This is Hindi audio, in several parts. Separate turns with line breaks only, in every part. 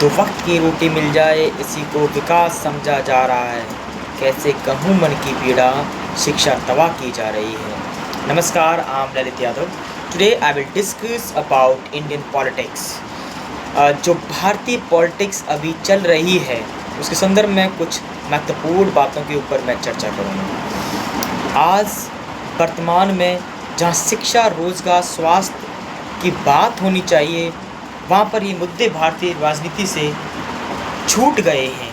तो वक्त की रोटी मिल जाए इसी को विकास समझा जा रहा है। कैसे कहूँ मन की पीड़ा, शिक्षा तबाह की जा रही है। नमस्कार, I am Lalit Yadav. Today I will discuss about Indian politics. जो भारतीय पॉलिटिक्स अभी चल रही है उसके संदर्भ में कुछ महत्वपूर्ण बातों के ऊपर मैं चर्चा करूँगा। आज वर्तमान में जहाँ शिक्षा, रोजगार, स्वास्थ्य की बात होनी चाहिए, वहाँ पर ये मुद्दे भारतीय राजनीति से छूट गए हैं।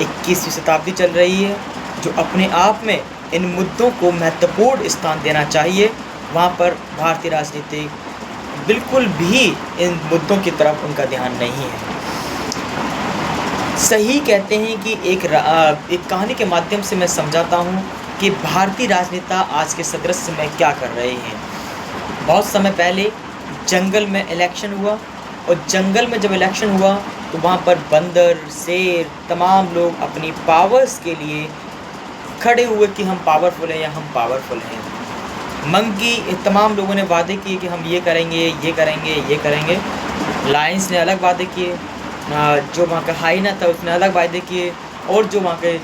21वीं शताब्दी चल रही है, जो अपने आप में इन मुद्दों को महत्वपूर्ण स्थान देना चाहिए, वहाँ पर भारतीय राजनीति बिल्कुल भी इन मुद्दों की तरफ उनका ध्यान नहीं है। सही कहते हैं कि एक कहानी के माध्यम से मैं समझाता हूँ कि भारतीय राजनेता आज के सादृश्य में क्या कर रहे हैं। बहुत समय पहले जंगल में इलेक्शन हुआ, और जंगल में जब इलेक्शन हुआ तो वहाँ पर बंदर, शेर, तमाम लोग अपनी पावर्स के लिए खड़े हुए कि हम पावरफुल हैं या हम पावरफुल हैं। मंकी तमाम लोगों ने वादे किए कि हम ये करेंगे, ये करेंगे, ये करेंगे। लायंस ने अलग वादे किए, जो वहाँ का हाइना था उसने अलग वादे किए, और जो वहाँ के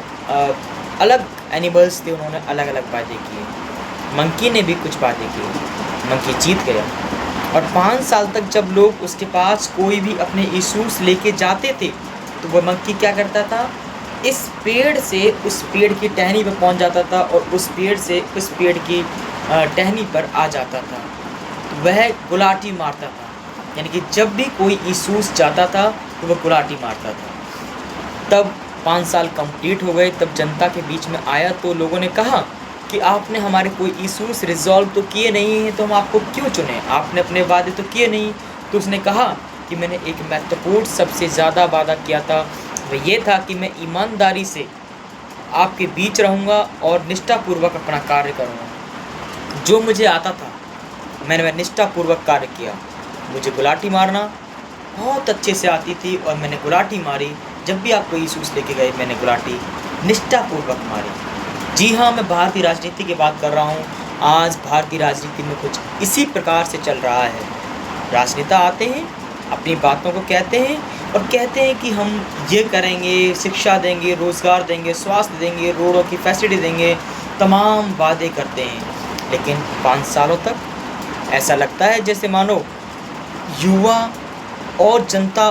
अलग एनिमल्स थे उन्होंने अलग अलग वादे किए। मंकी ने भी कुछ वादे किए, मंकी जीत गया। और 5 साल तक जब लोग उसके पास कोई भी अपने इश्यूज लेके जाते थे तो वह मंकी क्या करता था, इस पेड़ से उस पेड़ की टहनी पर पहुंच जाता था और उस पेड़ से उस पेड़ की टहनी पर आ जाता था। तो वह गुलाटी मारता था, यानी कि जब भी कोई इश्यूज जाता था तो वह गुलाटी मारता था। तब 5 साल कंप्लीट हो गए, तब जनता के बीच में आया तो लोगों ने कहा कि आपने हमारे कोई इश्यूज रिजॉल्व तो किए नहीं हैं, तो हम आपको क्यों चुने, आपने अपने वादे तो किए नहीं। तो उसने कहा कि मैंने एक महत्वपूर्ण सबसे ज़्यादा वादा किया था, वह ये था कि मैं ईमानदारी से आपके बीच रहूँगा और निष्ठापूर्वक अपना कार्य करूँगा। जो मुझे आता था मैंने निष्ठापूर्वक कार्य किया। मुझे गुलाटी मारना बहुत अच्छे से आती थी और मैंने गुलाटी मारी। जब भी आप कोई इश्यूज लेके गए मैंने गुलाटी निष्ठापूर्वक मारी। जी हाँ, मैं भारतीय राजनीति की बात कर रहा हूँ। आज भारतीय राजनीति में कुछ इसी प्रकार से चल रहा है। राजनेता आते हैं, अपनी बातों को कहते हैं और कहते हैं कि हम ये करेंगे, शिक्षा देंगे, रोज़गार देंगे, स्वास्थ्य देंगे, रोडों की फैसिलिटी देंगे, तमाम वादे करते हैं। लेकिन 5 सालों तक ऐसा लगता है जैसे मानो युवा और जनता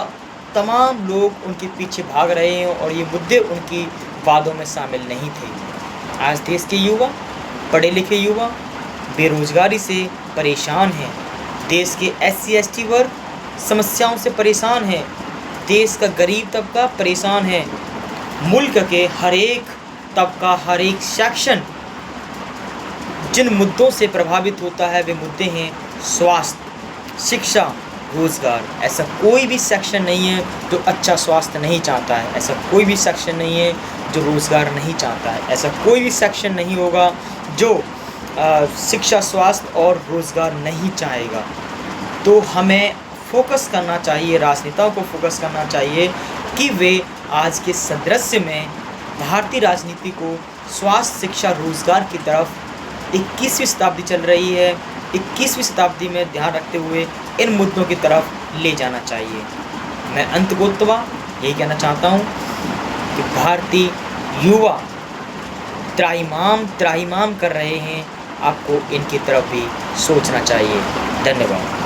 तमाम लोग उनके पीछे भाग रहे हैं और ये मुद्दे उनकी वादों में शामिल नहीं थे। आज देश के युवा, पढ़े लिखे युवा बेरोजगारी से परेशान हैं। देश के SC ST वर्ग समस्याओं से परेशान हैं। देश का गरीब तबका परेशान है। मुल्क के हर एक तबका, हर एक सेक्शन जिन मुद्दों से प्रभावित होता है वे मुद्दे हैं स्वास्थ्य, शिक्षा, रोज़गार। ऐसा कोई भी सेक्शन नहीं है जो अच्छा स्वास्थ्य नहीं चाहता है, ऐसा कोई भी सेक्शन नहीं है जो रोज़गार नहीं चाहता है, ऐसा कोई भी सेक्शन नहीं होगा जो शिक्षा, स्वास्थ्य और रोज़गार नहीं चाहेगा। तो हमें फोकस करना चाहिए, राजनेताओं को फोकस करना चाहिए कि वे आज के सादृश्य में भारतीय राजनीति को स्वास्थ्य, शिक्षा, रोज़गार की तरफ 21वीं शताब्दी चल रही है, 21वीं शताब्दी में ध्यान रखते हुए इन मुद्दों की तरफ ले जाना चाहिए। मैं अंततोगत्वा यही कहना चाहता हूँ कि भारतीय युवा त्राहिमाम कर रहे हैं, आपको इनकी तरफ भी सोचना चाहिए। धन्यवाद।